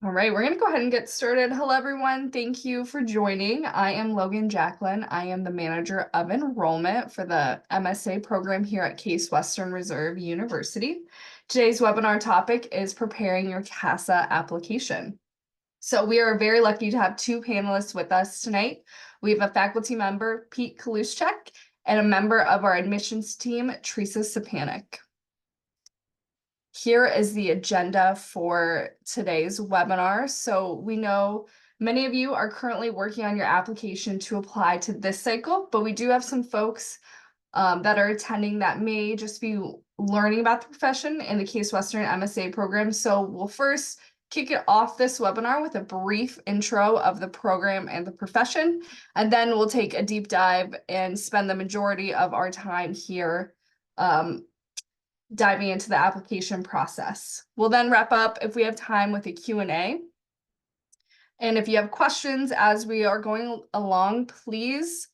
All right, we're going to go ahead and get started. Hello, everyone. Thank you for joining. I am Logan Jacqueline. I am the manager of enrollment for the MSA program here at Case Western Reserve University. Today's webinar topic is preparing your CASAA application. So we are very lucky to have two panelists with us tonight. We have a faculty member, Pete Kaluschek, and a member of our admissions team, Teresa Sapanik. Here is the agenda for today's webinar. So we know many of you are currently working on your application to apply to this cycle, but we do have some folks that are attending that may just be learning about the profession in the Case Western MSA program. So we'll first kick it off this webinar with a brief intro of the program and the profession, and then we'll take a deep dive and spend the majority of our time here diving into the application process. We'll then wrap up if we have time with a Q&A. And if you have questions as we are going along, please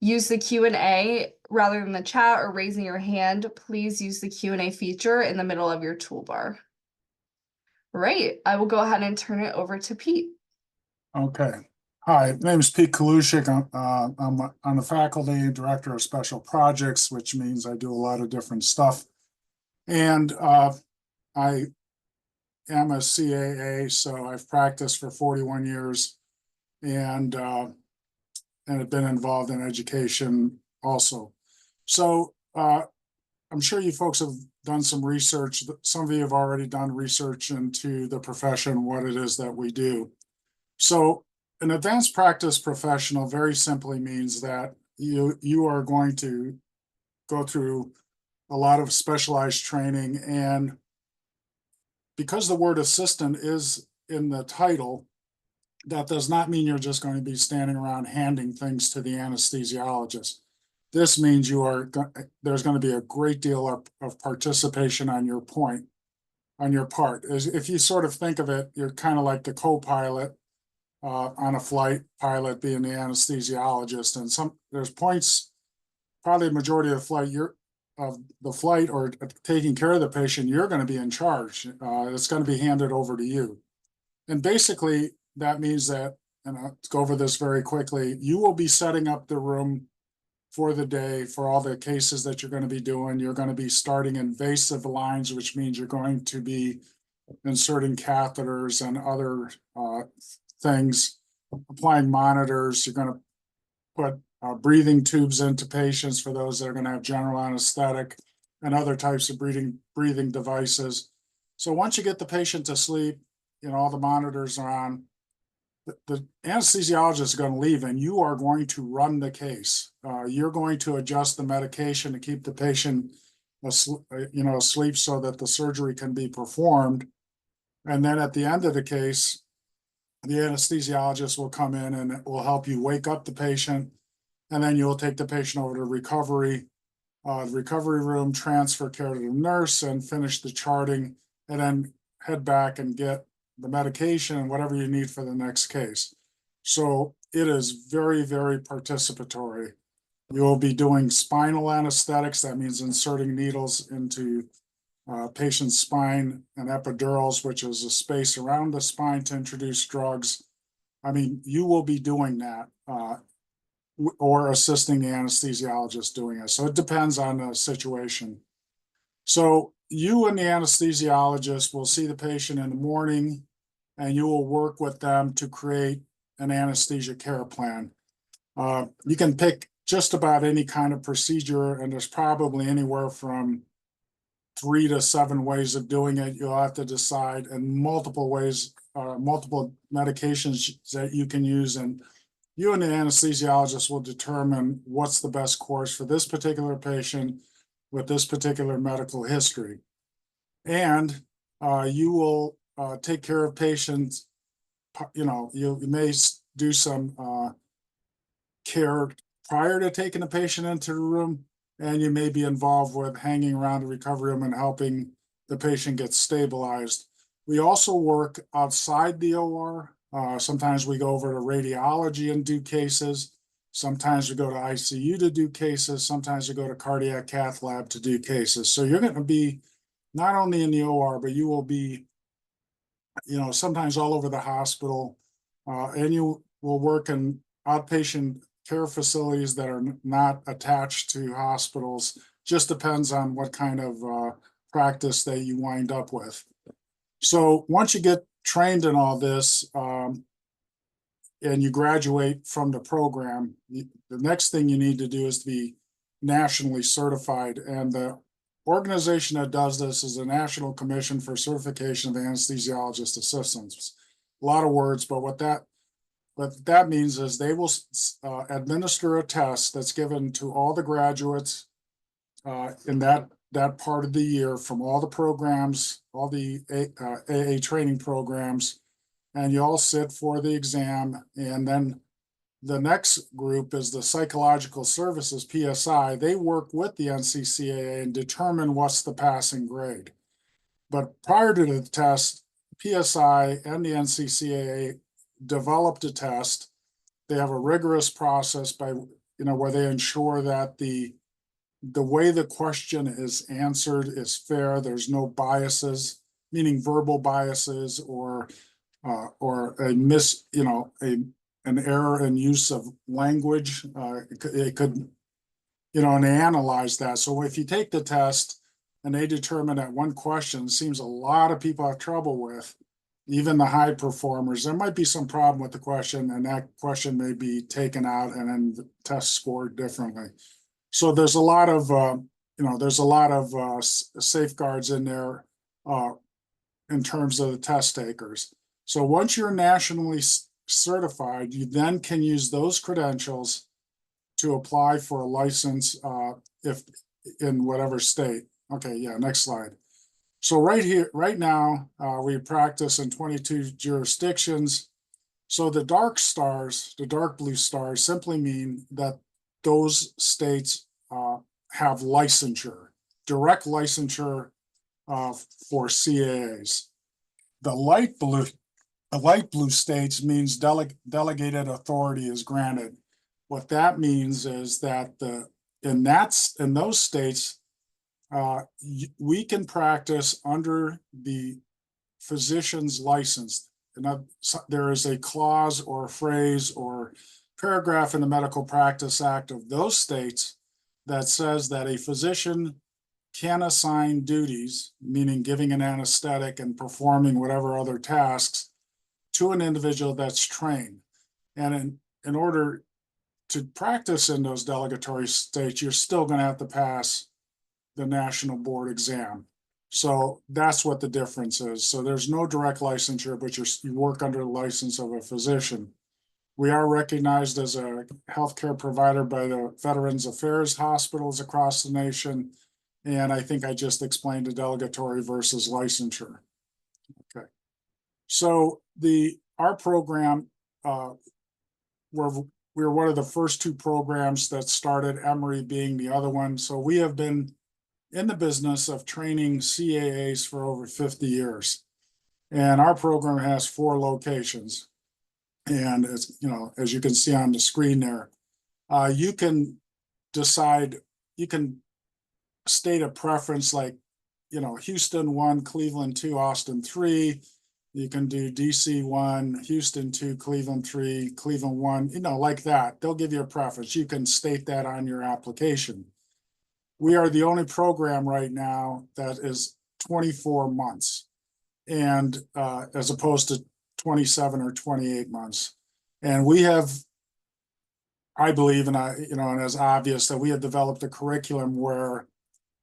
use the Q&A rather than the chat or raising your hand. Please use the Q&A feature in the middle of your toolbar. All right, I will go ahead and turn it over to Pete. Okay. Hi, my name is Pete Kaluschek. I'm the faculty director of special projects, which means I do a lot of different stuff. And I am a CAA, so I've practiced for 41 years and have been involved in education also. So I'm sure you folks have done some research. Some of you have already done research into the profession, what it is that we do. So an advanced practice professional very simply means that you are going to go through a lot of specialized training, and because the word assistant is in the title, that does not mean you're just going to be standing around handing things to the anesthesiologist. This means there's going to be a great deal of participation on your part. If you sort of think of it, you're kind of like the co-pilot on a flight, pilot being the anesthesiologist, and there's points, probably the majority of the flight or taking care of the patient, you're going to be in charge. It's going to be handed over to you. And basically, that means that, and I'll go over this very quickly, you will be setting up the room for the day for all the cases that you're going to be doing. You're going to be starting invasive lines, which means you're going to be inserting catheters and other things, applying monitors. You're going to put breathing tubes into patients for those that are going to have general anesthetic and other types of breathing devices. So once you get the patient to sleep, all the monitors are on, the anesthesiologist is going to leave and you are going to run the case. You're going to adjust the medication to keep the patient asleep so that the surgery can be performed. And then at the end of the case, the anesthesiologist will come in and will help you wake up the patient. And then you'll take the patient over to recovery room, transfer care to the nurse, and finish the charting, and then head back and get the medication and whatever you need for the next case. So it is very, very participatory. You'll be doing spinal anesthetics. That means inserting needles into patient's spine, and epidurals, which is a space around the spine to introduce drugs. I mean, you will be doing that. Or assisting the anesthesiologist doing it. So it depends on the situation. So you and the anesthesiologist will see the patient in the morning, and you will work with them to create an anesthesia care plan. You can pick just about any kind of procedure, and there's probably anywhere from 3 to 7 ways of doing it. You'll have to decide, and multiple ways, multiple medications that you can use, and you and the anesthesiologist will determine what's the best course for this particular patient with this particular medical history. And you will take care of patients. You may do some care prior to taking the patient into the room, and you may be involved with hanging around the recovery room and helping the patient get stabilized. We also work outside the OR. Sometimes we go over to radiology and do cases. Sometimes we go to ICU to do cases. Sometimes we go to cardiac cath lab to do cases. So you're going to be not only in the OR, but you will be sometimes all over the hospital. And you will work in outpatient care facilities that are not attached to hospitals. Just depends on what kind of practice that you wind up with. So once you get trained in all this, and you graduate from the program, the next thing you need to do is to be nationally certified. And the organization that does this is the National Commission for Certification of Anesthesiologist Assistants. A lot of words, but what that means is they will administer a test that's given to all the graduates in that part of the year from all the programs, all the AA training programs, and you all sit for the exam. And then the next group is the Psychological Services, PSI. They work with the NCCAA and determine what's the passing grade. But prior to the test, PSI and the NCCAA developed a test. They have a rigorous process where they ensure that the way the question is answered is fair. There's no biases, meaning verbal biases or an error in use of language. It could, and they analyze that. So if you take the test and they determine that one question seems a lot of people have trouble with, even the high performers, there might be some problem with the question, and that question may be taken out and then the test scored differently. So there's a lot of safeguards in there in terms of the test takers. So once you're nationally certified, you then can use those credentials to apply for a license if in whatever state. Okay, yeah, next slide. So right now, we practice in 22 jurisdictions. So the dark blue stars simply mean that those states have licensure, direct licensure for CAAs. The light blue states means delegated authority is granted. What that means is that in those states, we can practice under the physician's license. And there is a clause or a phrase or paragraph in the Medical Practice Act of those states that says that a physician can assign duties, meaning giving an anesthetic and performing whatever other tasks, to an individual that's trained. And in order to practice in those delegatory states, you're still going to have to pass the national board exam. So that's what the difference is. So there's no direct licensure, but you work under the license of a physician. We are recognized as a healthcare provider by the Veterans Affairs hospitals across the nation. And I think I just explained the delegatory versus licensure. Okay. So our program, we're one of the first two programs that started, Emory being the other one. So we have been in the business of training CAAs for over 50 years. And our program has 4 locations. And it's, as you can see on the screen there, you can state a preference like, Houston 1, Cleveland 2, Austin 3. You can do DC 1, Houston 2, Cleveland 3, Cleveland 1, like that. They'll give you a preference. You can state that on your application. We are the only program right now that is 24 months, and as opposed to 27 or 28 months. And we have, I believe, and it's obvious that we have developed a curriculum where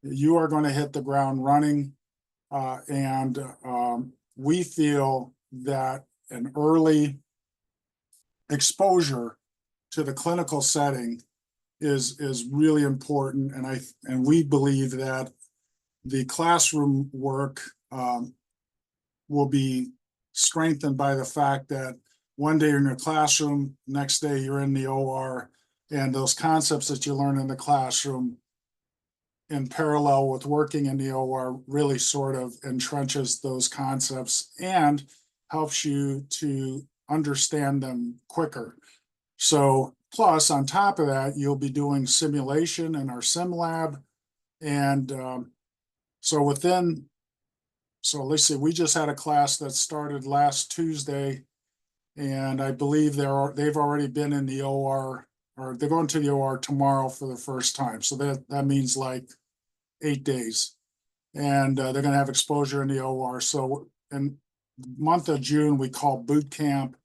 you are going to hit the ground running, and we feel that an early exposure to the clinical setting is really important, and we believe that the classroom work will be strengthened by the fact that one day you're in your classroom, next day you're in the OR, and those concepts that you learn in the classroom in parallel with working in the OR really sort of entrenches those concepts and helps you to understand them quicker. So plus, on top of that, you'll be doing simulation in our sim lab. And so within So let's see, we just had a class that started last Tuesday. And I believe they've already been in the OR, or they're going to the OR tomorrow for the first time. So that means like 8 days. And they're going to have exposure in the OR. So in the month of June, we call boot camp.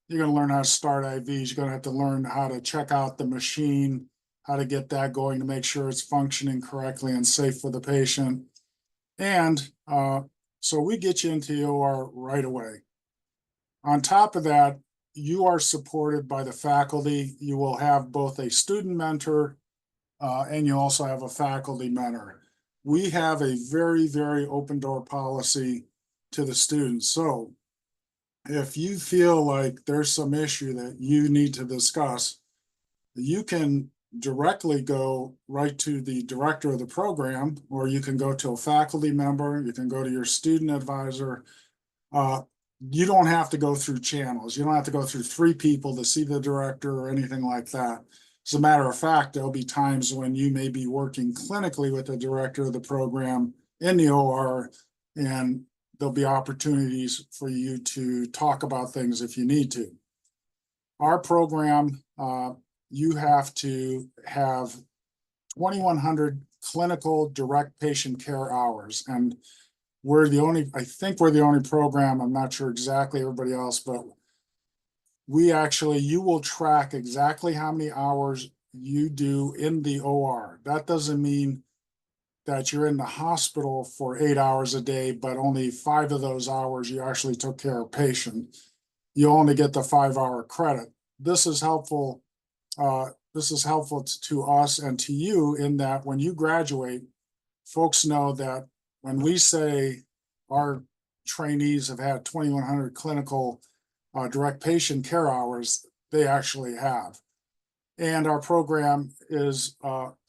You're going to learn how to start IVs. You're going to have to learn how to check out the machine, how to get that going to make sure it's functioning correctly and safe for the patient. And so we get you into the OR right away. On top of that, you are supported by the faculty. You will have both a student mentor and you also have a faculty mentor. We have a very, very open door policy to the students. So if you feel like there's some issue that you need to discuss, you can directly go right to the director of the program, or you can go to a faculty member, you can go to your student advisor. You don't have to go through channels. You don't have to go through 3 people to see the director or anything like that. As a matter of fact, there'll be times when you may be working clinically with the director of the program in the OR, and there'll be opportunities for you to talk about things if you need to. Our program, you have to have 2,100 clinical direct patient care hours. And I think we're the only program, I'm not sure exactly everybody else, but you will track exactly how many hours you do in the OR. That doesn't mean that you're in the hospital for 8 hours a day, but only 5 of those hours you actually took care of patient. You only get the 5-hour credit. This is helpful. This is helpful to us and to you in that when you graduate, folks know that when we say our trainees have had 2,100 clinical direct patient care hours, they actually have. And our program is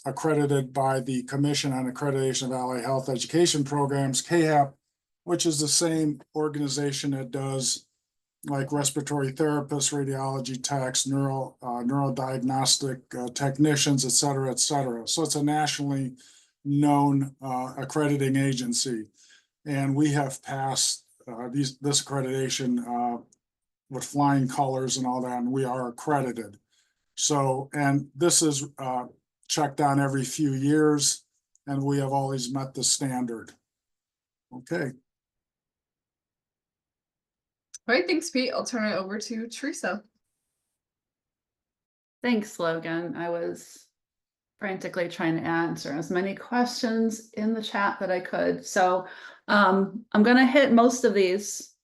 accredited by the Commission on Accreditation of Allied Health Education Programs, CASAA, which is the same organization that does like respiratory therapists, radiology techs, neurodiagnostic technicians, et cetera, et cetera. So it's a nationally known accrediting agency. And we have passed this accreditation with flying colors and all that, and we are accredited. So, and this is checked on every few years, and we have always met the standard. Okay. All right, thanks, Pete. I'll turn it over to Teresa. Thanks, Logan. I was frantically trying to answer as many questions in the chat that I could. So I'm going to hit most of these,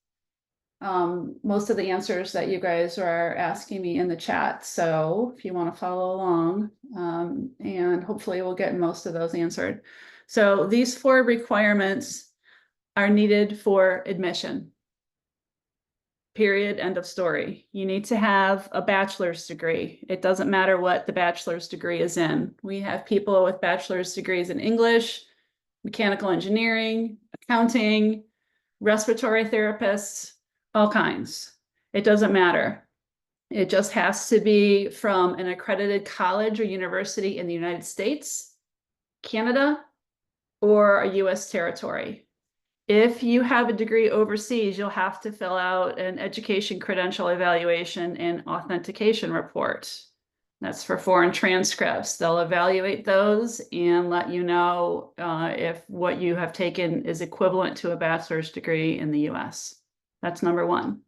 most of the answers that you guys are asking me in the chat. So if you want to follow along, and hopefully we'll get most of those answered. So these 4 requirements are needed for admission. Period. End of story. You need to have a bachelor's degree. It doesn't matter what the bachelor's degree is in. We have people with bachelor's degrees in English, mechanical engineering, accounting, respiratory therapists, all kinds. It doesn't matter. It just has to be from an accredited college or university in the United States, Canada, or a US territory. If you have a degree overseas, you'll have to fill out an education credential evaluation and authentication report. That's for foreign transcripts. They'll evaluate those and let you know if what you have taken is equivalent to a bachelor's degree in the US. That's number 1.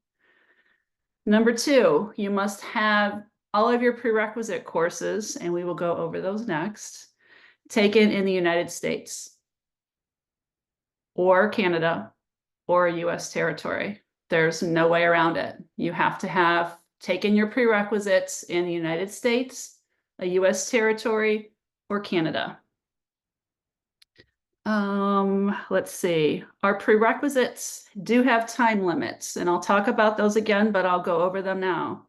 Number 2, you must have all of your prerequisite courses, and we will go over those next, taken in the United States, or Canada, or a US territory. There's no way around it. You have to have taken your prerequisites in the United States, a US territory, or Canada. Let's see. Our prerequisites do have time limits, and I'll talk about those again, but I'll go over them now.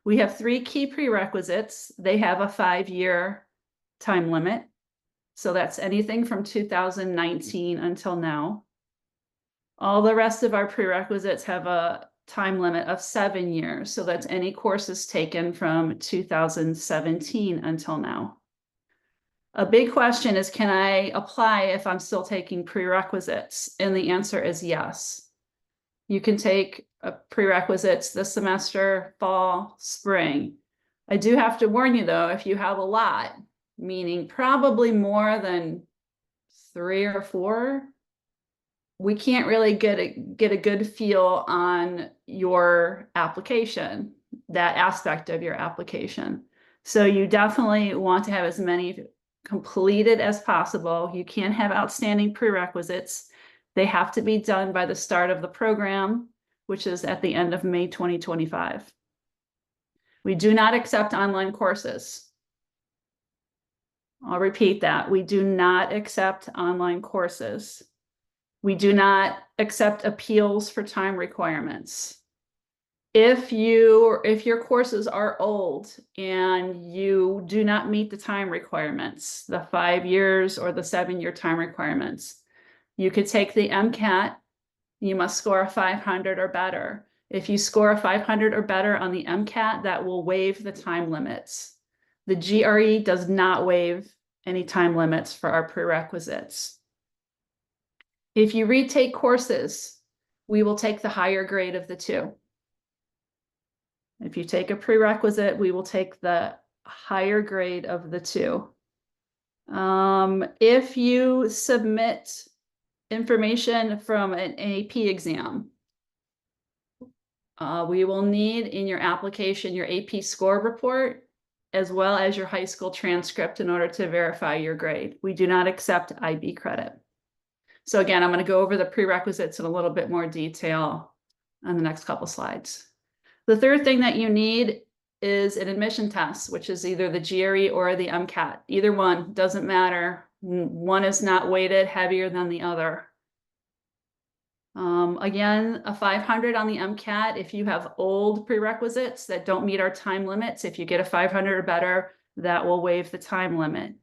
We have 3 key prerequisites. They have a 5-year time limit. So that's anything from 2019 until now. All the rest of our prerequisites have a time limit of 7 years. So that's any courses taken from 2017 until now. A big question is, can I apply if I'm still taking prerequisites? And the answer is yes. You can take prerequisites this semester, fall, spring. I do have to warn you though, if you have a lot, meaning probably more than 3 or 4, we can't really get a good feel on your application, that aspect of your application. So you definitely want to have as many completed as possible. You can't have outstanding prerequisites. They have to be done by the start of the program, which is at the end of May 2025. We do not accept online courses. I'll repeat that. We do not accept online courses. We do not accept appeals for time requirements. If your courses are old and you do not meet the time requirements, the 5 years or the 7-year time requirements, you could take the MCAT. You must score a 500 or better. If you score a 500 or better on the MCAT, that will waive the time limits. The GRE does not waive any time limits for our prerequisites. If you retake courses, we will take the higher grade of the two. If you take a prerequisite, we will take the higher grade of the two. If you submit information from an AP exam, we will need in your application your AP score report, as well as your high school transcript in order to verify your grade. We do not accept IB credit. So again, I'm going to go over the prerequisites in a little bit more detail on the next couple slides. The third thing that you need is an admission test, which is either the GRE or the MCAT. Either one, doesn't matter. One is not weighted heavier than the other. Again, a 500 on the MCAT. If you have old prerequisites that don't meet our time limits, if you get a 500 or better, that will waive the time limit.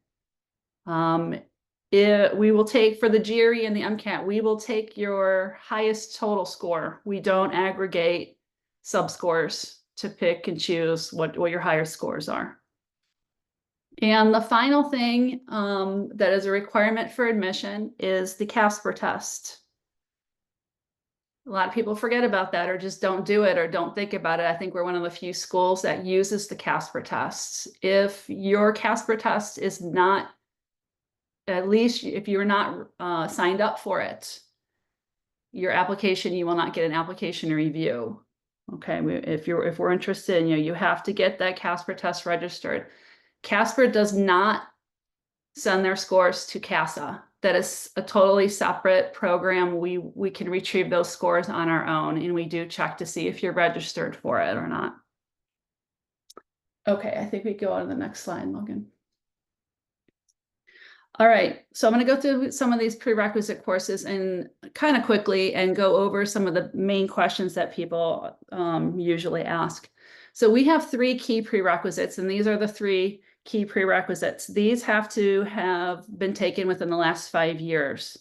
We will take, for the GRE and the MCAT, we will take your highest total score. We don't aggregate subscores to pick and choose what your higher scores are. And the final thing that is a requirement for admission is the CASPER test. A lot of people forget about that or just don't do it or don't think about it. I think we're one of the few schools that uses the CASPER tests. If your CASPER test is not, at least if you're not signed up for it, your application, you will not get an application review. Okay, if we're interested in you have to get that CASPER test registered. CASPER does not send their scores to CASAA. That is a totally separate program. We can retrieve those scores on our own, and we do check to see if you're registered for it or not. Okay, I think we go on to the next slide, Logan. All right, so I'm going to go through some of these prerequisite courses and kind of quickly and go over some of the main questions that people usually ask. So we have 3 key prerequisites, and these are the 3 key prerequisites. These have to have been taken within the last 5 years.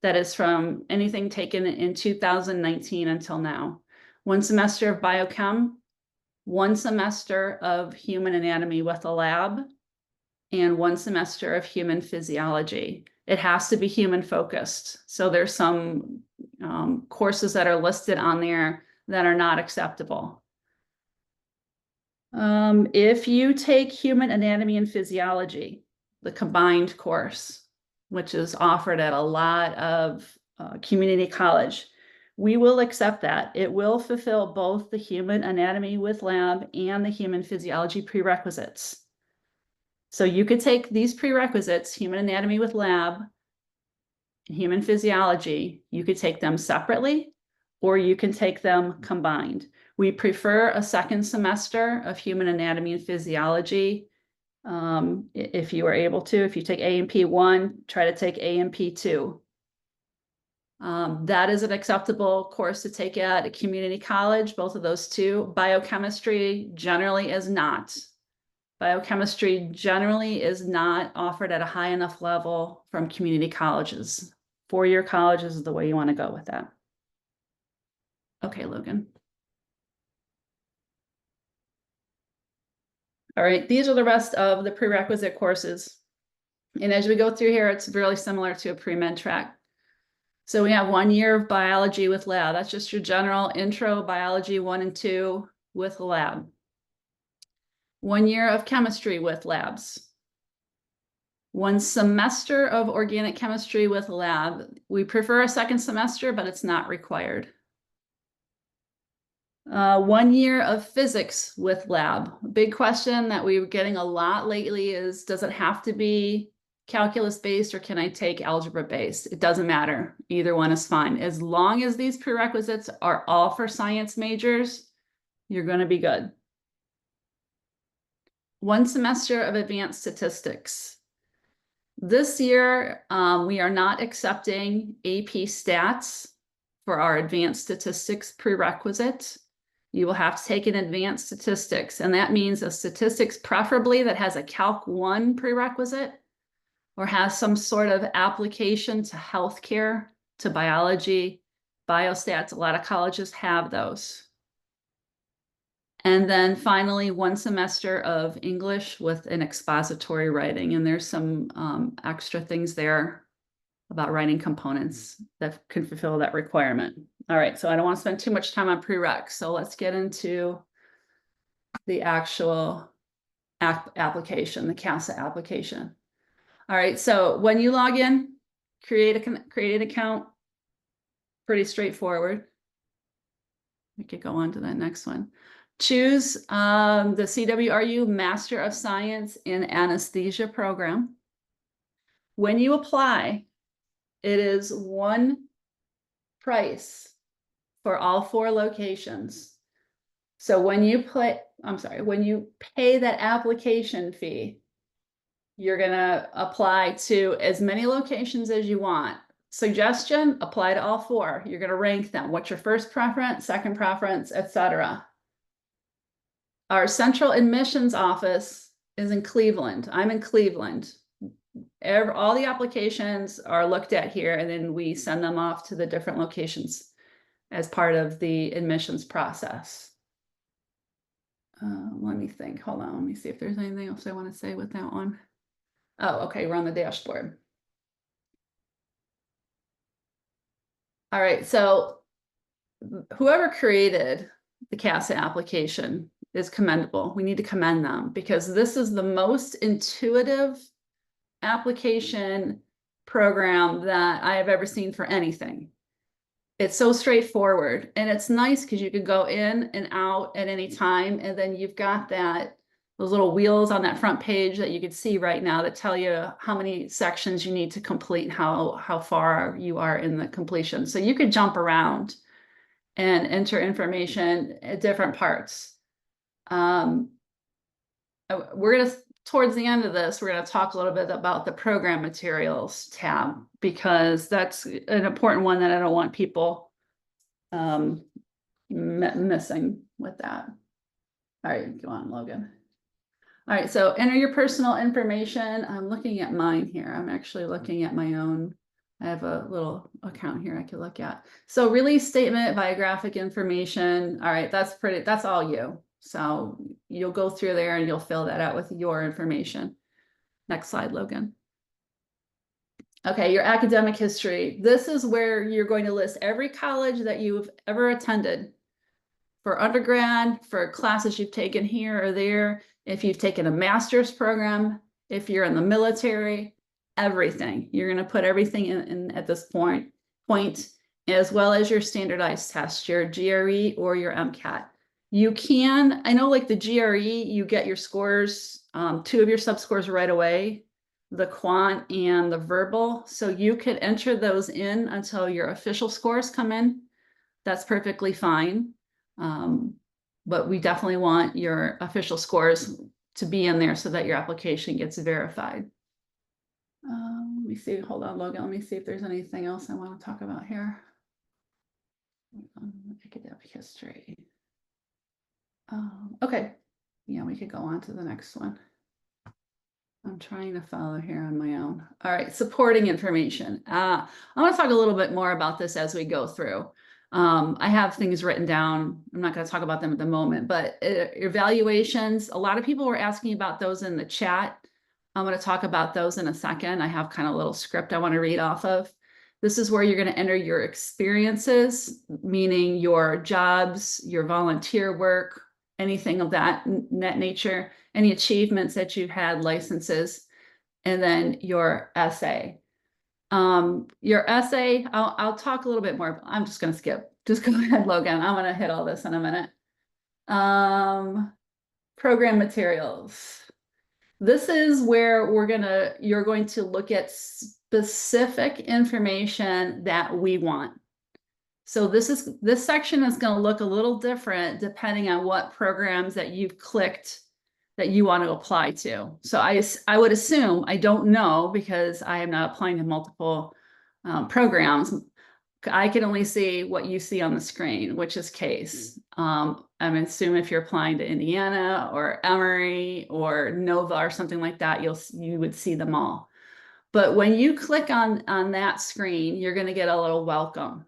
That is from anything taken in 2019 until now. 1 semester of biochem, 1 semester of human anatomy with a lab, and 1 semester of human physiology. It has to be human focused. So there's some courses that are listed on there that are not acceptable. If you take human anatomy and physiology, the combined course, which is offered at a lot of community college, we will accept that. It will fulfill both the human anatomy with lab and the human physiology prerequisites. So you could take these prerequisites, human anatomy with lab, and human physiology, you could take them separately, or you can take them combined. We prefer a 2nd semester of human anatomy and physiology. If you are able to, if you take A&P 1, try to take A&P 2. That is an acceptable course to take at a community college, both of those 2. Biochemistry generally is not. Biochemistry generally is not offered at a high enough level from community colleges. 4-year colleges is the way you want to go with that. Okay, Logan. All right, these are the rest of the prerequisite courses. And as we go through here, it's really similar to a pre-med track. So we have 1 year of biology with lab. That's just your general intro biology 1 and 2 with a lab. 1 year of chemistry with labs. 1 semester of organic chemistry with a lab. We prefer a second semester, but it's not required. 1 year of physics with lab. Big question that we're getting a lot lately is, does it have to be calculus based or can I take algebra based? It doesn't matter. Either one is fine. As long as these prerequisites are all for science majors, you're going to be good. 1 semester of advanced statistics. This year, we are not accepting AP Stats for our advanced statistics prerequisite. You will have to take an advanced statistics, and that means a statistics preferably that has a Calc 1 prerequisite or has some sort of application to healthcare, to biology, biostats. A lot of colleges have those. And then finally, 1 semester of English with an expository writing. And there's some extra things there about writing components that can fulfill that requirement. All right, so I don't want to spend too much time on prereqs. So let's get into the actual application, the CASAA application. All right, so when you log in, create an account. Pretty straightforward. We could go on to that next one. Choose the CWRU Master of Science in Anesthesia program. When you apply, it is 1 price for all 4 locations. So when you pay that application fee, you're gonna apply to as many locations as you want. Suggestion, apply to all 4. You're gonna rank them. What's your first preference, second preference, etc. Our central admissions office is in Cleveland. I'm in Cleveland. All the applications are looked at here, and then we send them off to the different locations as part of the admissions process. Let me think. Hold on. Let me see if there's anything else I want to say with that one. Oh, okay. We're on the dashboard. All right. So whoever created the CASAA application is commendable. We need to commend them because this is the most intuitive application program that I have ever seen for anything. It's so straightforward, and it's nice because you can go in and out at any time, and then you've got those little wheels on that front page that you can see right now that tell you how many sections you need to complete, how far you are in the completion. So you could jump around and enter information at different parts. Towards the end of this, we're going to talk a little bit about the program materials tab, because that's an important one that I don't want people missing with that. All right, go on, Logan. All right, so enter your personal information. I'm looking at mine here. I'm actually looking at my own. I have a little account here I could look at. So release statement, biographic information. All right, that's all you. So you'll go through there and you'll fill that out with your information. Next slide, Logan. Okay, your academic history. This is where you're going to list every college that you've ever attended for undergrad, for classes you've taken here or there, if you've taken a master's program, if you're in the military, everything. You're going to put everything in at this point, as well as your standardized test, your GRE or your MCAT. You can, I know like the GRE, you get your scores, 2 of your subscores right away, the quant and the verbal. So you could enter those in until your official scores come in. That's perfectly fine. But we definitely want your official scores to be in there so that your application gets verified. Let me see, hold on, Logan. Let me see if there's anything else I want to talk about here. Academic history. Okay, yeah, we could go on to the next one. I'm trying to follow here on my own. All right, supporting information. I want to talk a little bit more about this as we go through. I have things written down. I'm not going to talk about them at the moment, but evaluations, a lot of people were asking about those in the chat. I'm going to talk about those in a second. I have kind of a little script I want to read off of. This is where you're going to enter your experiences, meaning your jobs, your volunteer work, anything of that nature, any achievements that you've had, licenses, and then your essay. Your essay, I'll talk a little bit more. I'm just going to skip. Just go ahead, Logan. I'm going to hit all this in a minute. Program materials. This is where you're going to look at specific information that we want. So this section is going to look a little different depending on what programs that you've clicked that you want to apply to. So I would assume, I don't know because I am not applying to multiple programs. I can only see what you see on the screen, which is CASE. I'm assuming if you're applying to Indiana or Emory or Nova or something like that, you would see them all. But when you click on that screen, you're going to get a little welcome.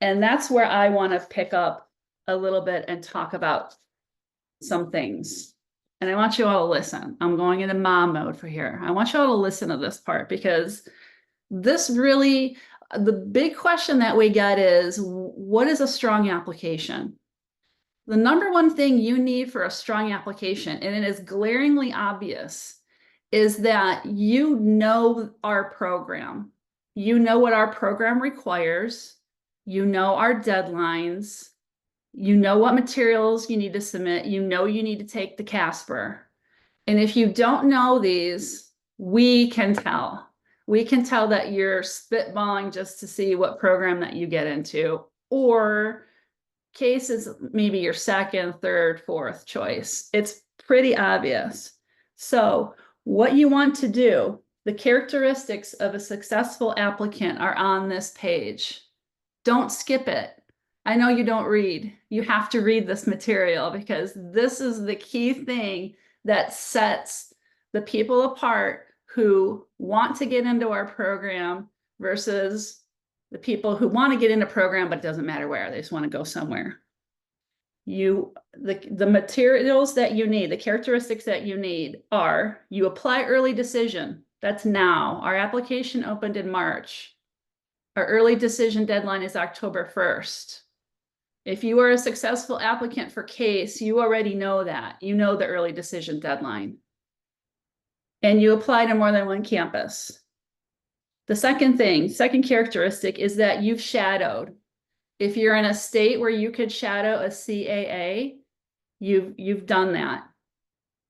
And that's where I want to pick up a little bit and talk about some things. And I want you all to listen. I'm going into mom mode for here. I want you all to listen to this part because this really, the big question that we get is, what is a strong application? The number one thing you need for a strong application, and it is glaringly obvious, is that you know our program. You know what our program requires. You know our deadlines. You know what materials you need to submit. You know you need to take the CASPR. And if you don't know these, we can tell. We can tell that you're spitballing just to see what program that you get into, or CASE is maybe your second, third, fourth choice. It's pretty obvious. So what you want to do, the characteristics of a successful applicant are on this page. Don't skip it. I know you don't read. You have to read this material because this is the key thing that sets the people apart who want to get into our program versus the people who want to get into program, but it doesn't matter where, they just want to go somewhere. The materials that you need, the characteristics that you need are, you apply early decision. That's now. Our application opened in March. Our early decision deadline is October 1st. If you are a successful applicant for CASE, you already know that. You know the early decision deadline. And you apply to more than one campus. The second characteristic is that you've shadowed. If you're in a state where you could shadow a CAA, you've done that.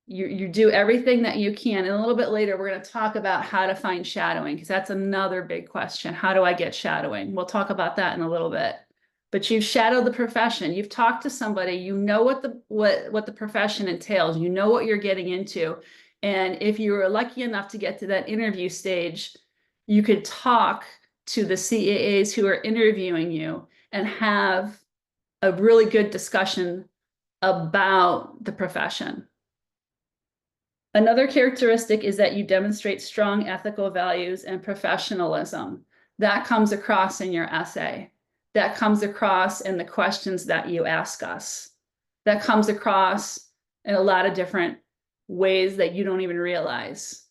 You do everything that you can. And a little bit later, we're going to talk about how to find shadowing, because that's another big question. How do I get shadowing? We'll talk about that in a little bit. But you've shadowed the profession. You've talked to somebody. You know what the profession entails. You know what you're getting into. And if you were lucky enough to get to that interview stage, you could talk to the CAAs who are interviewing you and have a really good discussion about the profession. Another characteristic is that you demonstrate strong ethical values and professionalism. That comes across in your essay. That comes across in the questions that you ask us. That comes across in a lot of different ways that you don't even realize.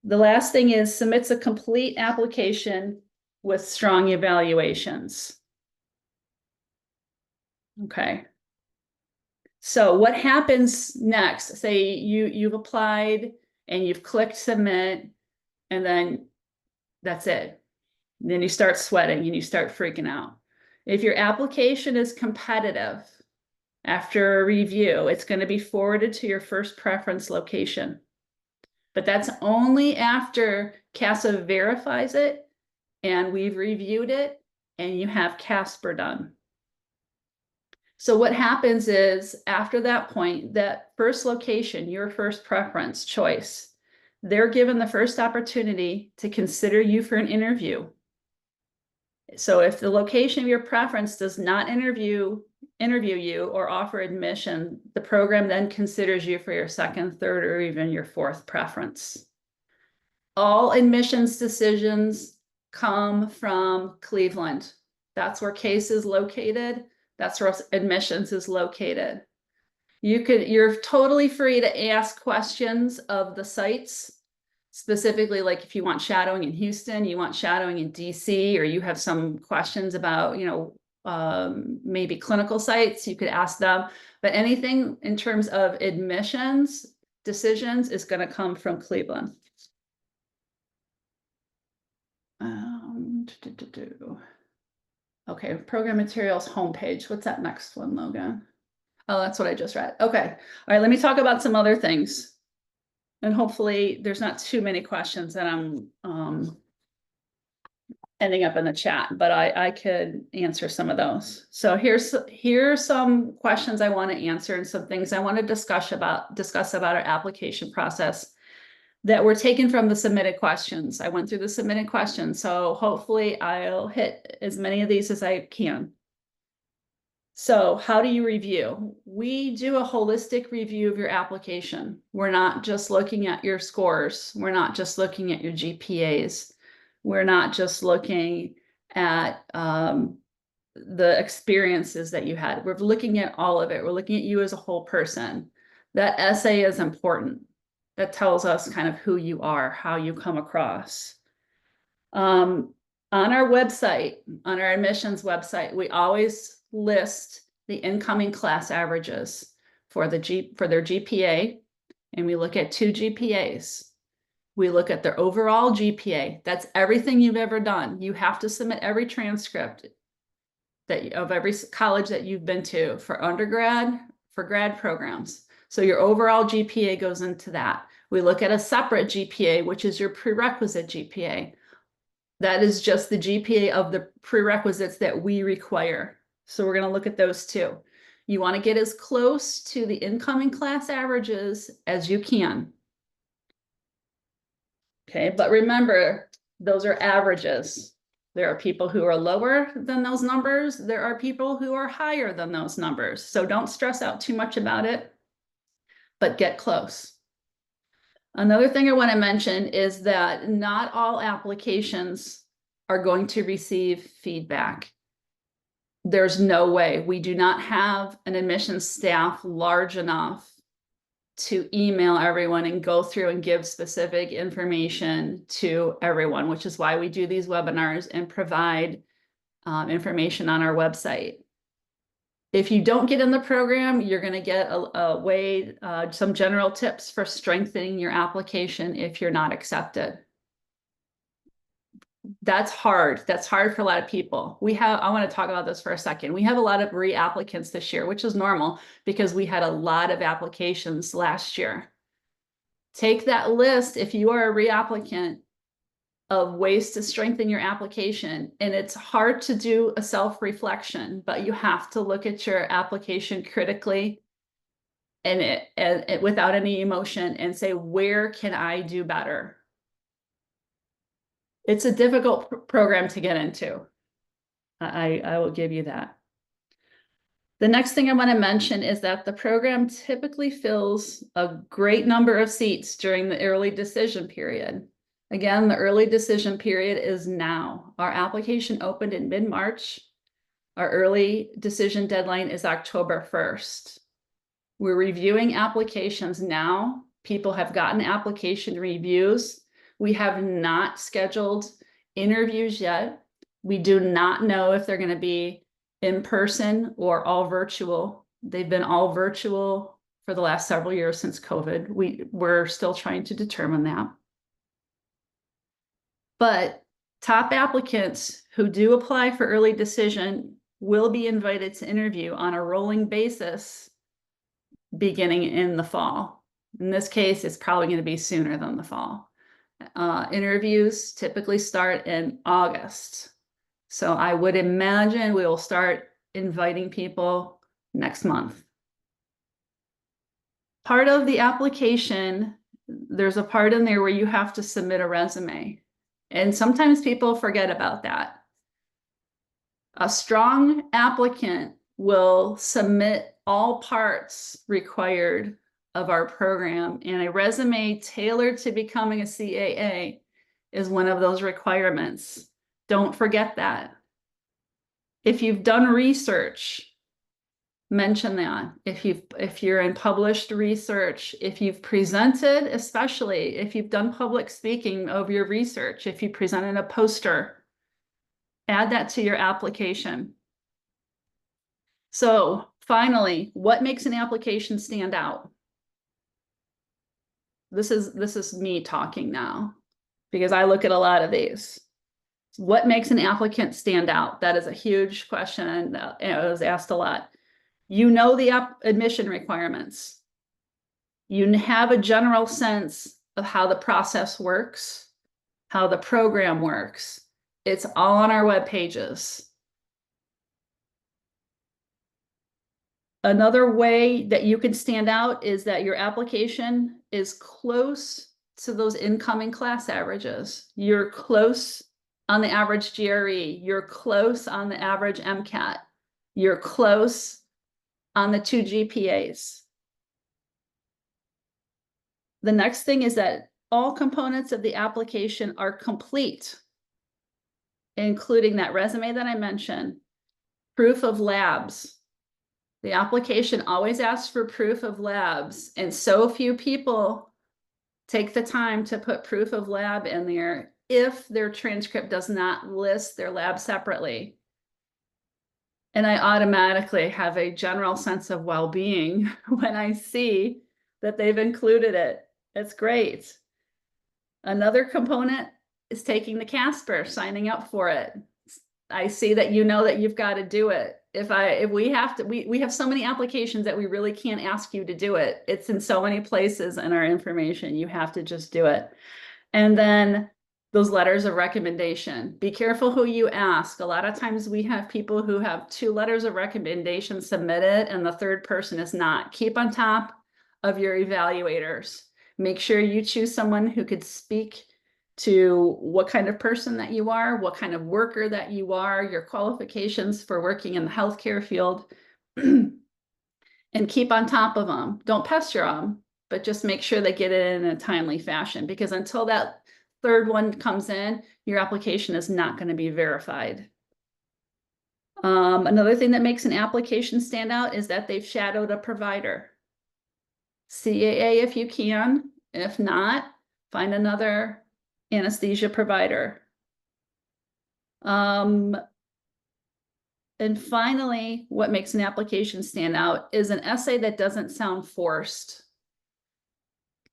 The last thing is submits a complete application with strong evaluations. Okay. So what happens next? Say you've applied and you've clicked submit, and then that's it. And then you start sweating and you start freaking out. If your application is competitive, after a review, it's going to be forwarded to your first preference location. But that's only after CASAA verifies it and we've reviewed it and you have CASPR done. So what happens is after that point, that first location, your first preference choice, they're given the first opportunity to consider you for an interview. So if the location of your preference does not interview you or offer admission, the program then considers you for your second, third, or even your fourth preference. All admissions decisions come from Cleveland. That's where CASE is located. That's where admissions is located. You're totally free to ask questions of the sites. Specifically, like if you want shadowing in Houston, you want shadowing in DC, or you have some questions about, maybe clinical sites, you could ask them. But anything in terms of admissions decisions is going to come from Cleveland. Okay, program materials homepage. What's that next one, Logan? Oh, that's what I just read. Okay. All right, let me talk about some other things. And hopefully there's not too many questions that I'm ending up in the chat, but I could answer some of those. So here's some questions I want to answer and some things I want to discuss about our application process that were taken from the submitted questions. I went through the submitted questions, so hopefully I'll hit as many of these as I can. So how do you review? We do a holistic review of your application. We're not just looking at your scores. We're not just looking at your GPAs. We're not just looking at the experiences that you had. We're looking at all of it. We're looking at you as a whole person. That essay is important. That tells us kind of who you are, how you come across. On our website, on our admissions website, we always list the incoming class averages for their GPA, and we look at 2 GPAs. We look at their overall GPA. That's everything you've ever done. You have to submit every transcript of every college that you've been to for undergrad, for grad programs. So your overall GPA goes into that. We look at a separate GPA, which is your prerequisite GPA. That is just the GPA of the prerequisites that we require. So we're going to look at those too. You want to get as close to the incoming class averages as you can. Okay, but remember, those are averages. There are people who are lower than those numbers. There are people who are higher than those numbers. So don't stress out too much about it, but get close. Another thing I want to mention is that not all applications are going to receive feedback. There's no way. We do not have an admissions staff large enough to email everyone and go through and give specific information to everyone, which is why we do these webinars and provide information on our website. If you don't get in the program, you're going to get some general tips for strengthening your application if you're not accepted. That's hard. That's hard for a lot of people. I want to talk about this for a second. We have a lot of reapplicants this year, which is normal because we had a lot of applications last year. Take that list if you are a reapplicant of ways to strengthen your application. And it's hard to do a self-reflection, but you have to look at your application critically and without any emotion and say, where can I do better? It's a difficult program to get into. I will give you that. The next thing I want to mention is that the program typically fills a great number of seats during the early decision period. Again, the early decision period is now. Our application opened in mid-March. Our early decision deadline is October 1st. We're reviewing applications now. People have gotten application reviews. We have not scheduled interviews yet. We do not know if they're going to be in person or all virtual. They've been all virtual for the last several years since COVID. We're still trying to determine that. But top applicants who do apply for early decision will be invited to interview on a rolling basis beginning in the fall. In this case, it's probably going to be sooner than the fall. Interviews typically start in August. So I would imagine we will start inviting people next month. Part of the application, there's a part in there where you have to submit a resume. And sometimes people forget about that. A strong applicant will submit all parts required of our program, and a resume tailored to becoming a CAA is one of those requirements. Don't forget that. If you've done research, mention that. If you're in published research, if you've presented, especially if you've done public speaking of your research, if you presented a poster, add that to your application. So finally, what makes an application stand out? This is me talking now, because I look at a lot of these. What makes an applicant stand out? That is a huge question, and it was asked a lot. You know the admission requirements. You have a general sense of how the process works, how the program works. It's all on our web pages. Another way that you can stand out is that your application is close to those incoming class averages. You're close on the average GRE. You're close on the average MCAT. You're close on the 2 GPAs. The next thing is that all components of the application are complete, including that resume that I mentioned, proof of labs. The application always asks for proof of labs, and so few people take the time to put proof of lab in there if their transcript does not list their lab separately. And I automatically have a general sense of well-being when I see that they've included it. It's great. Another component is taking the Casper, signing up for it. I see that you know that you've got to do it. If we have to, we have so many applications that we really can't ask you to do it. It's in so many places in our information. You have to just do it. And then those letters of recommendation. Be careful who you ask. A lot of times we have people who have 2 letters of recommendation submitted and the third person is not. Keep on top of your evaluators. Make sure you choose someone who could speak to what kind of person that you are, what kind of worker that you are, your qualifications for working in the healthcare field, and keep on top of them. Don't pester them, but just make sure they get it in a timely fashion, because until that third one comes in, your application is not going to be verified. Another thing that makes an application stand out is that they've shadowed a provider. CAA if you can. If not, find another anesthesia provider. And finally, what makes an application stand out is an essay that doesn't sound forced.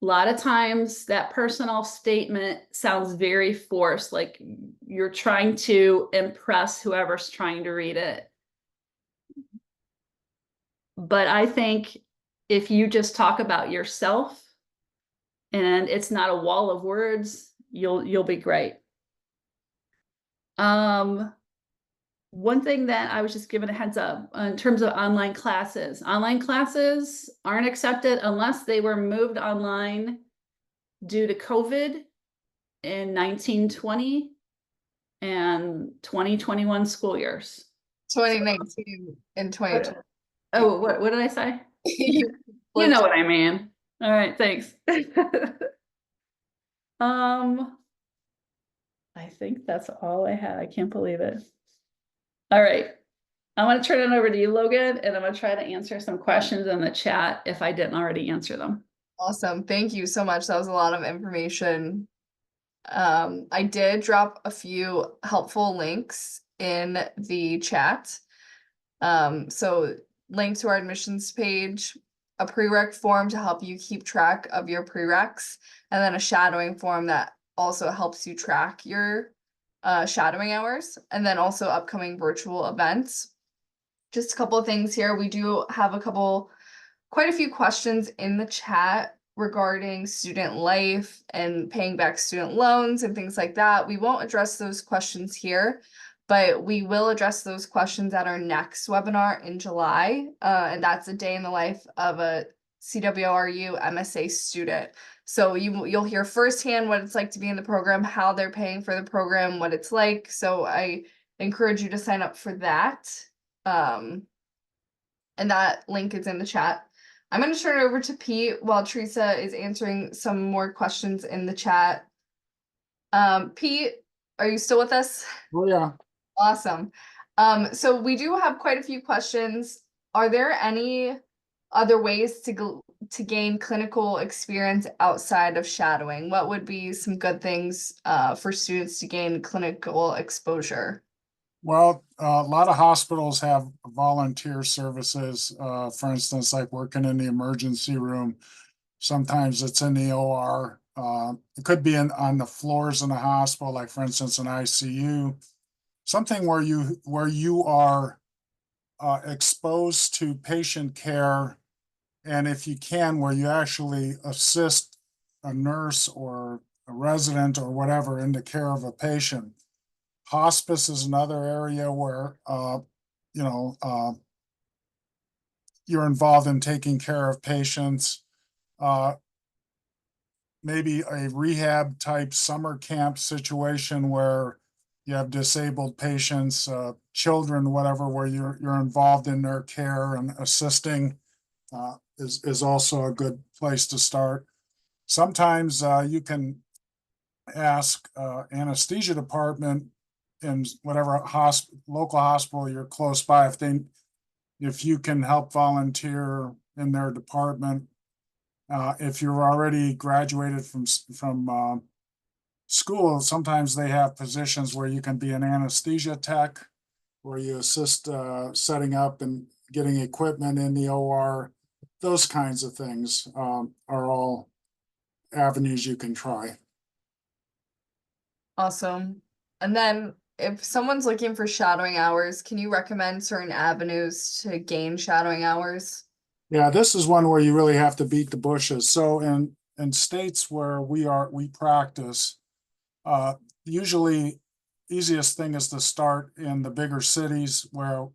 A lot of times that personal statement sounds very forced, like you're trying to impress whoever's trying to read it. But I think if you just talk about yourself and it's not a wall of words, you'll be great. One thing that I was just given a heads up in terms of online classes. Online classes aren't accepted unless they were moved online due to COVID in 1920 and 2021 school years. 2019 and 2020. Oh, what did I say? You You know what I mean. All right, thanks. I think that's all I had. I can't believe it. All right. I'm going to turn it over to you, Logan, and I'm going to try to answer some questions in the chat if I didn't already answer them. Awesome. Thank you so much. That was a lot of information. I did drop a few helpful links in the chat. So link to our admissions page, a prereq form to help you keep track of your prereqs, and then a shadowing form that also helps you track your shadowing hours, and then also upcoming virtual events. Just a couple of things here. We do have quite a few questions in the chat regarding student life and paying back student loans and things like that. We won't address those questions here, but we will address those questions at our next webinar in July. And that's a day in the life of a CWRU MSA student. So you'll hear firsthand what it's like to be in the program, how they're paying for the program, what it's like. So I encourage you to sign up for that. And that link is in the chat. I'm going to turn it over to Pete while Teresa is answering some more questions in the chat. Pete, are you still with us? Oh, yeah. Awesome. So we do have quite a few questions are there any other ways to gain clinical experience outside of shadowing? What would be some good things for students to gain clinical exposure? Well, a lot of hospitals have volunteer services, for instance, like working in the emergency room. Sometimes it's in the OR. It could be on the floors in the hospital, like for instance, an ICU. Something where you are exposed to patient care, and if you can, where you actually assist a nurse or a resident or whatever in the care of a patient. Hospice is another area where you know you're involved in taking care of patients. Uh, Maybe a rehab type summer camp situation where you have disabled patients, children, whatever, where you're involved in their care and assisting, is also a good place to start. Sometimes you can ask anesthesia department in whatever local hospital you're close by, if you can help volunteer in their department. If you're already graduated from school, sometimes they have positions where you can be an anesthesia tech, where you assist setting up and getting equipment in the OR. Those kinds of things are all avenues you can try. Awesome. And then if someone's looking for shadowing hours, can you recommend certain avenues to gain shadowing hours? Yeah, this is one where you really have to beat the bushes. So in states where we practice, usually easiest thing is to start in the bigger cities where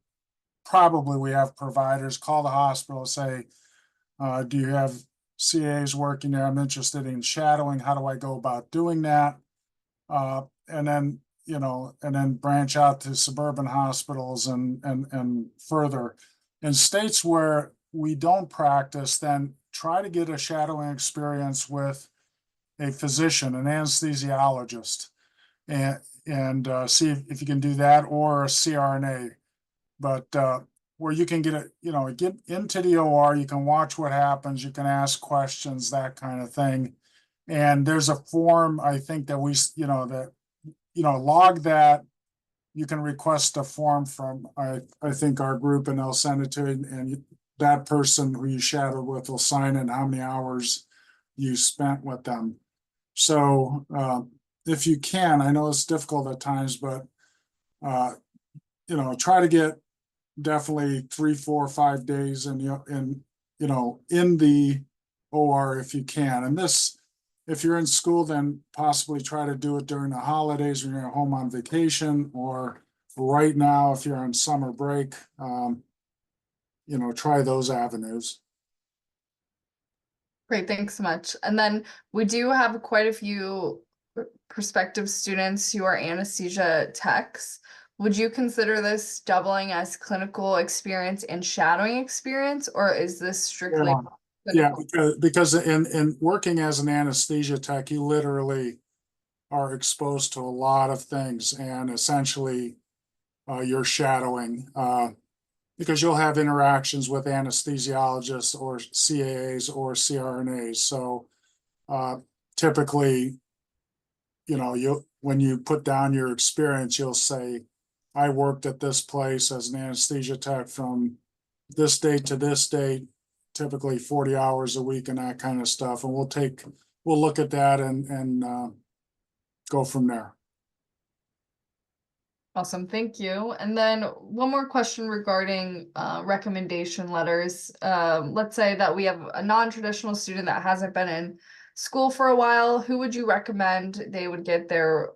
probably we have providers. Call the hospital, say, do you have CAs working there? I'm interested in shadowing. How do I go about doing that? And then, and then branch out to suburban hospitals and further. In states where we don't practice, then try to get a shadowing experience with a physician, an anesthesiologist, and see if you can do that, or a CRNA. But where you can get get into the OR, you can watch what happens, you can ask questions, that kind of thing. And there's a form, I think, that log that. You can request a form from, I think, our group, and they'll send it to you, and that person who you shadowed with will sign in how many hours you spent with them. So if you can, I know it's difficult at times, but try to get definitely 3, 4, 5 days in the OR if you can. And this, if you're in school, then possibly try to do it during the holidays when you're home on vacation, or right now if you're on summer break. Try those avenues. Great, thanks so much. And then we do have quite a few prospective students who are anesthesia techs. Would you consider this doubling as clinical experience and shadowing experience, or is this strictly Yeah, clinical? because in working as an anesthesia tech, you literally are exposed to a lot of things, and essentially you're shadowing, because you'll have interactions with anesthesiologists or CAAs or CRNAs. So typically, when you put down your experience, you'll say, I worked at this place as an anesthesia tech from this date to this date, typically 40 hours a week and that kind of stuff. And we'll look at that and go from there. Awesome, thank you. And then one more question regarding recommendation letters. Let's say that we have a non-traditional student that hasn't been in school for a while. Who would you recommend they would get their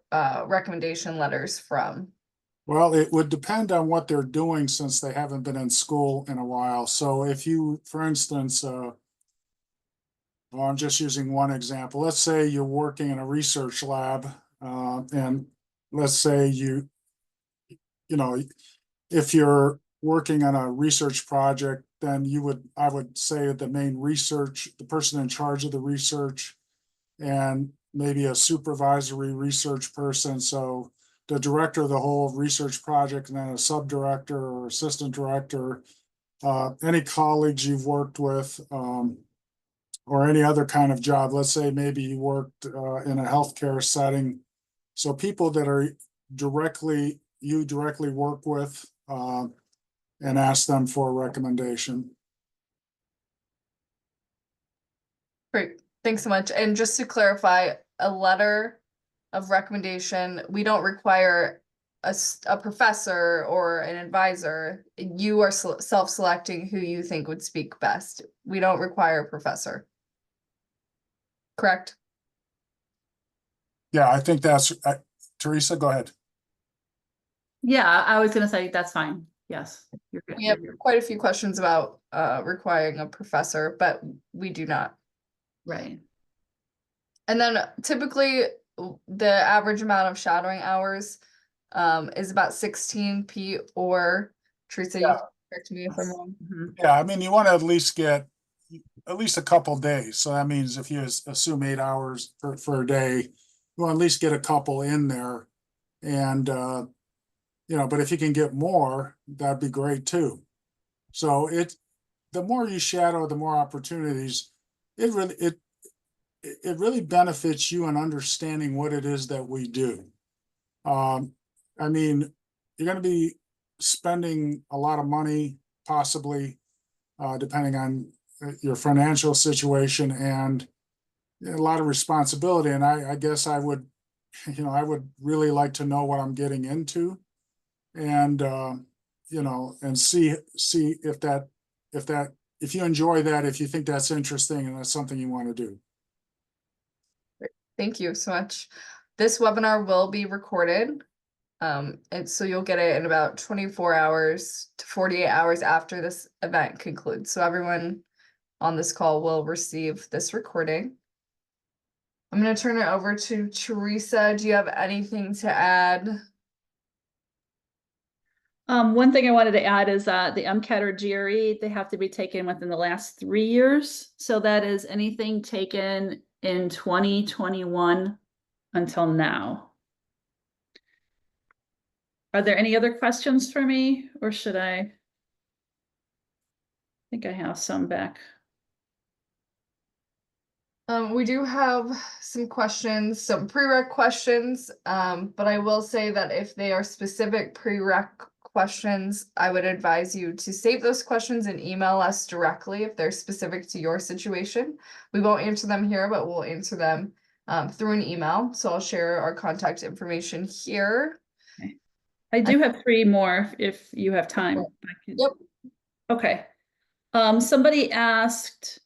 recommendation letters from? Well, it would depend on what they're doing, since they haven't been in school in a while. So if you, for instance, well, I'm just using one example. Let's say you're working in a research lab, and let's say if you're working on a research project, then I would say the person in charge of the research, and maybe a supervisory research person. So the director of the whole research project, and then a subdirector or assistant director any colleagues you've worked with, or any other kind of job. Let's say maybe you worked in a healthcare setting. So people that are you directly work with, and ask them for a recommendation. Great, thanks so much. And just to clarify, a letter of recommendation, we don't require a professor or an advisor. You are self-selecting who you think would speak best. We don't require a professor. Correct? Yeah, I think that's, Teresa, go ahead. Yeah, I was gonna say that's fine. Yes, you're good. We have quite a few questions about requiring a professor, but we do not. Right. And then typically the average amount of shadowing hours is about 16 Pete or Teresa, you Yeah. can correct me if I'm wrong. Mhm. Yeah, I mean, you want to at least get at least a couple days. So that means if you assume 8 hours for a day, you want to at least get a couple in there. And, but if you can get more, that'd be great too. So the more you shadow, the more opportunities. It really benefits you in understanding what it is that we do. I mean, you're going to be spending a lot of money, possibly, depending on your financial situation, and a lot of responsibility. And I guess I would, I would really like to know what I'm getting into, and and see if you enjoy that, if you think that's interesting and that's something you want to do. Thank you so much. This webinar will be recorded. And so you'll get it in about 24 hours to 48 hours after this event concludes. So everyone on this call will receive this recording. I'm going to turn it over to Teresa. Do you have anything to add? One thing I wanted to add is that the MCAT or GRE, they have to be taken within the last 3 years. So that is anything taken in 2021 until now. Are there any other questions for me, or should I think I have some back? We do have some questions, some prereq questions, but I will say that if they are specific prereq questions, I would advise you to save those questions and email us directly if they're specific to your situation. We won't answer them here, but we'll answer them through an email. So I'll share our contact information here. Okay. I do have 3 more if you have time. Yep. Okay. Somebody asked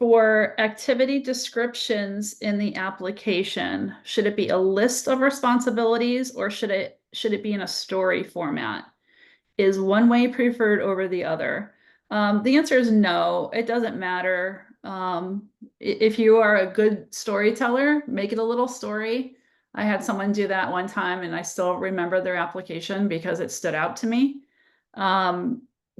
for activity descriptions in the application. Should it be a list of responsibilities, or should it be in a story format? Is one way preferred over the other? The answer is no, it doesn't matter. If you are a good storyteller, make it a little story. I had someone do that one time and I still remember their application because it stood out to me.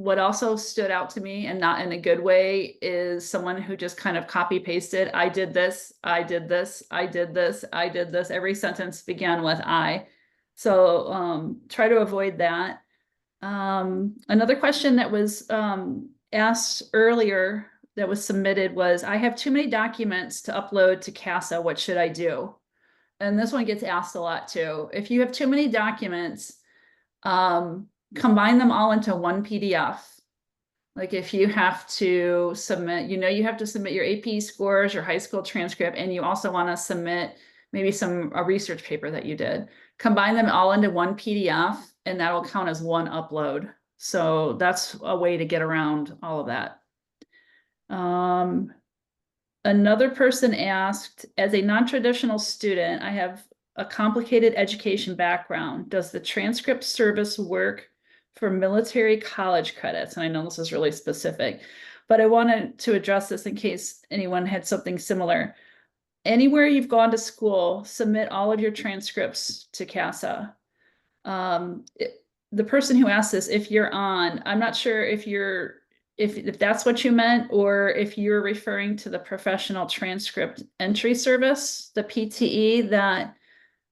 What also stood out to me, and not in a good way, is someone who just kind of copy pasted, I did this, I did this, I did this, I did this. Every sentence began with I. So try to avoid that. Another question that was asked earlier that was submitted was, I have too many documents to upload to CASAA, what should I do? And this one gets asked a lot too. If you have too many documents, combine them all into one PDF. Like if you have to submit, you have to submit your AP scores, your high school transcript, and you also want to submit maybe a research paper that you did. Combine them all into one PDF, and that'll count as one upload. So that's a way to get around all of that. Another person asked, as a non-traditional student, I have a complicated education background. Does the transcript service work for military college credits? And I know this is really specific, but I wanted to address this in case anyone had something similar. Anywhere you've gone to school, submit all of your transcripts to CASAA. The person who asked this, if you're on, I'm not sure if that's what you meant, or if you're referring to the professional transcript entry service, the PTE that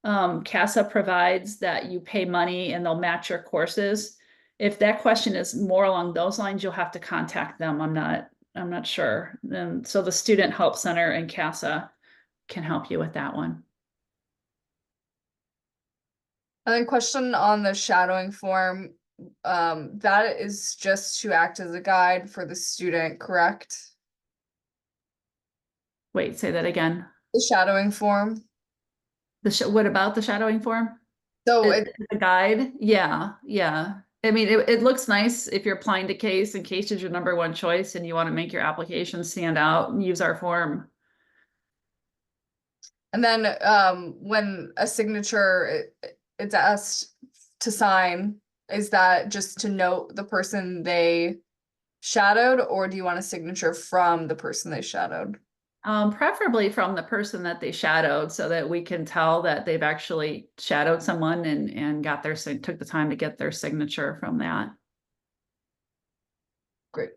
CASAA provides, that you pay money and they'll match your courses. if that question is more along those lines, you'll have to contact them. I'm not sure. So the Student Help Center and CASAA can help you with that one. And then question on the shadowing form, that is just to act as a guide for the student, correct? Wait, say that again. The shadowing form. What about the shadowing form? So The guide? Yeah, yeah. I mean, it looks nice if you're applying to CASE and CASE is your number one choice and you want to make your application stand out and use our form. and then when a signature it's asked to sign, is that just to note the person they shadowed, or do you want a signature from the person they shadowed? Preferably from the person that they shadowed so that we can tell that they've actually shadowed someone and got took the time to get their signature from that. Great.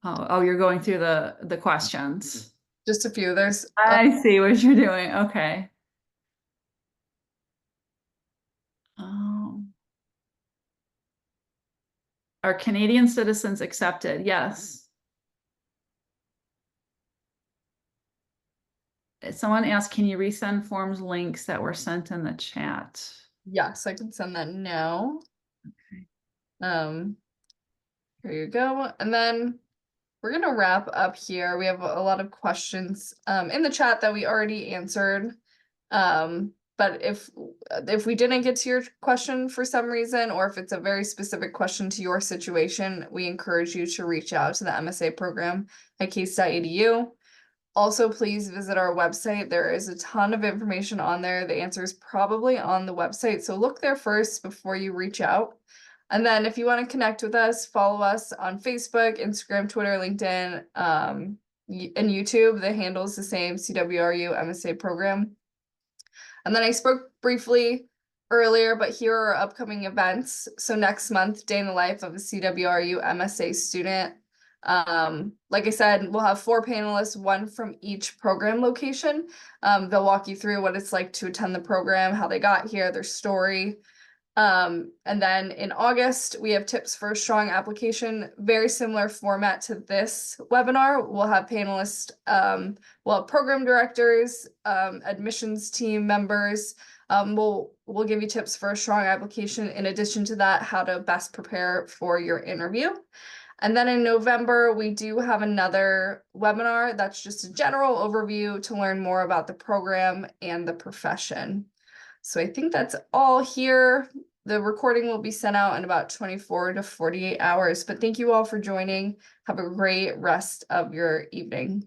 Oh, you're going through the questions. Just a few. There's I see what you're doing. Okay. Are Canadian citizens accepted? Yes. Someone asked, can you resend forms links that were sent in the chat? yes, I can send that now. Okay. Here you go. And then we're gonna wrap up here. We have a lot of questions in the chat that we already answered. But if we didn't get to your question for some reason, or if it's a very specific question to your situation, we encourage you to reach out to the MSA program at case.edu. Also, please visit our website. There is a ton of information on there. The answer is probably on the website, so look there first before you reach out. And then if you want to connect with us, follow us on Facebook, Instagram, Twitter, LinkedIn, and YouTube. The handle is the same, CWRU MSA program. And then I spoke briefly earlier, but here are upcoming events. So next month, Day in the Life of a CWRU MSA student. Like I said, we'll have 4 panelists, 1 from each program location. They'll walk you through what it's like to attend the program, how they got here, their story. And then in August, we have tips for a strong application, very similar format to this webinar. We'll have panelists, we'll have program directors, admissions team members. We'll give you tips for a strong application. In addition to that, how to best prepare for your interview. And then in November, we do have another webinar that's just a general overview to learn more about the program and the profession. So I think that's all here. The recording will be sent out in about 24 to 48 hours, but thank you all for joining. Have a great rest of your evening.